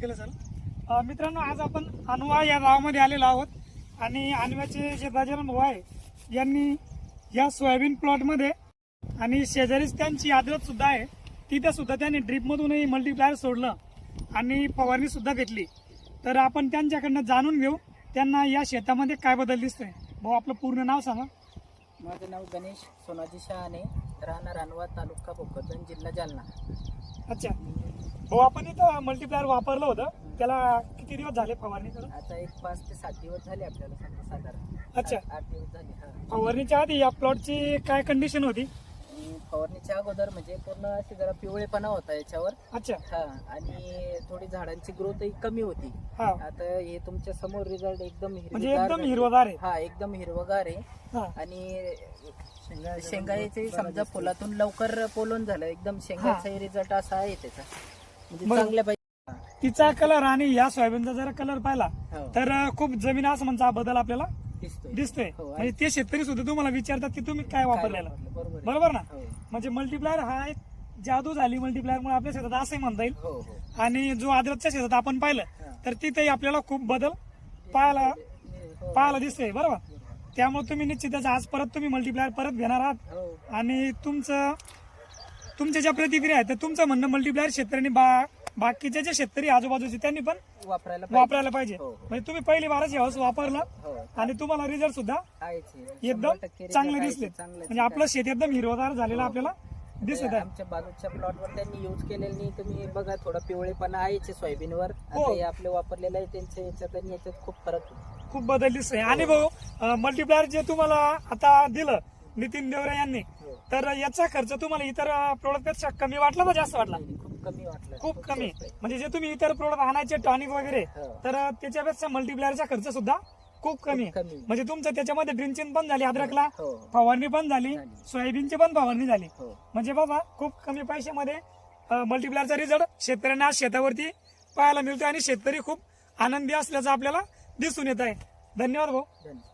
केलं सर. मित्रांनो, आज आपण अनवा या गावामध्ये आलेलो आहोत आणि अनव्याचे जे गजानन भाऊ आहे यांनी या सोयाबीन प्लॉटमध्ये आणि शेजारीच त्यांची आदत सुद्धा आहे, तिथे सुद्धा त्यांनी ड्रीपमधूनही मल्टीप्लायर सोडलं आणि फवारणी सुद्धा घेतली. तर आपण त्यांच्याकडनं जाणून घेऊ त्यांना या शेतामध्ये काय बदल दिसतोय. भाऊ, आपलं पूर्ण नाव सांगा. माझं नाव गणेश सोनाजी शहाणे, राहणार अनवा, तालुका भोकरदन, जिल्हा जालना. अच्छा भाऊ, आपण इथं मल्टीप्लायर वापरलं होतं, त्याला किती दिवस झाले फवारणी करून? आता एक 5 ते 7 दिवस झाले आपल्याला, साधारण. अच्छा. 8 दिवस झाले. हा. फवारणीच्या आधी या प्लॉटची काय कंडिशन होती? आणि फवारणीच्या अगोदर म्हणजे पूर्ण अशी जरा पिवळेपणा होता याच्यावर. अच्छा. हा. आणि थोडी झाडांची ग्रोथही कमी होती. हा. आता हे तुमच्या समोर रिझल्ट एकदम म्हणजे एकदम हिरवगार आहे. हा, एकदम हिरवगार आहे. हा. आणि शेंगाचे समजा फुलातून लवकर पोलून झालं, एकदम शेंगाचाही रिझल्ट असा आहे त्याचा, म्हणजे बरोबर. चांगल्या पाहिजे. तिचा कलर आणि या सोयाबीनचा जर कलर पाहिला हो. तर खूप जमीन आसमानचा बदल आपल्याला दिसतोय. हो. म्हणजे ते शेतकरी सुद्धा तुम्हाला विचारतात की तुम्ही काय वापरलेलं. बरोबर आहे. बरोबर ना? हो. म्हणजे मल्टीप्लायर हा एक जादू झाली मल्टीप्लायर मुळे आपल्या शेतात असंही म्हणता येईल. हो, हो. आणि जो आदरच्या शेतात आपण पाहिलं हा. तर तिथेही आपल्याला खूप बदल पाहायला दिसतोय. बरोबर. त्यामुळे तुम्ही निश्चितच आज परत तुम्ही मल्टीप्लायर परत घेणार आहात. हो. आणि तुमच्या ज्या प्रतिक्रिया आहेत तर तुमचं म्हणणं मल्टीप्लायर शेतकऱ्यांनी बाकीचे जे शेतकरी आजूबाजूचे त्यांनी पण वापरायला पाहिजे. हो, हो. म्हणजे तुम्ही पहिली बारच यावेळेस वापरला हो. आणि तुम्हाला रिझल्ट सुद्धा आहेच हे. एकदम 100% चांगले result दिसले. आहे, चांगले म्हणजे आपलं शेत एकदम हिरवगार झालेलं हो. आपल्याला दिसत आहे. आमच्या बाजूच्या प्लॉटवर त्यांनी युज केलेलं नाही, तुम्ही बघा थोडा पिवळेपणा आहेच सोयाबीनवर. हो. आता हे आपले वापरलेलं आहे, त्यांच्या याच्यात आणि याच्यात खूप फरक आहे. खूप बदल दिसतोय. आणि भाऊ, मल्टीप्लायर जे तुम्हाला आता दिलं नितीन देवरे यांनी, हो. तर याचा खर्च तुम्हाला इतर प्रोडक्ट पेक्षा कमी वाटला का जास्त वाटला? खूप कमी वाटलं. खूप कमी. स्वस्त आहे. म्हणजे जे तुम्ही इतर प्रोडक्ट आणायचे टॉनिक वगैरे, हो. तर त्याच्यापेक्षा मल्टीप्लायरचा खर्च सुद्धा खूप कमी आहे. कमी. म्हणजे तुमचं त्याच्यामध्ये ड्रिंचिंग पण झाली, अद्रकला हो. फवारणी पण झाली, झाली. सोयाबीनची पण फवारणी झाली. हो. म्हणजे बाबा खूप कमी पैशामध्ये मल्टीप्लायरचा रिझल्ट शेतकऱ्यांना आज शेतावरती पाहायला मिळतोय आणि शेतकरी खूप आनंदी असल्याचं आपल्याला दिसून येत आहे. धन्यवाद भाऊ. धन्यवाद.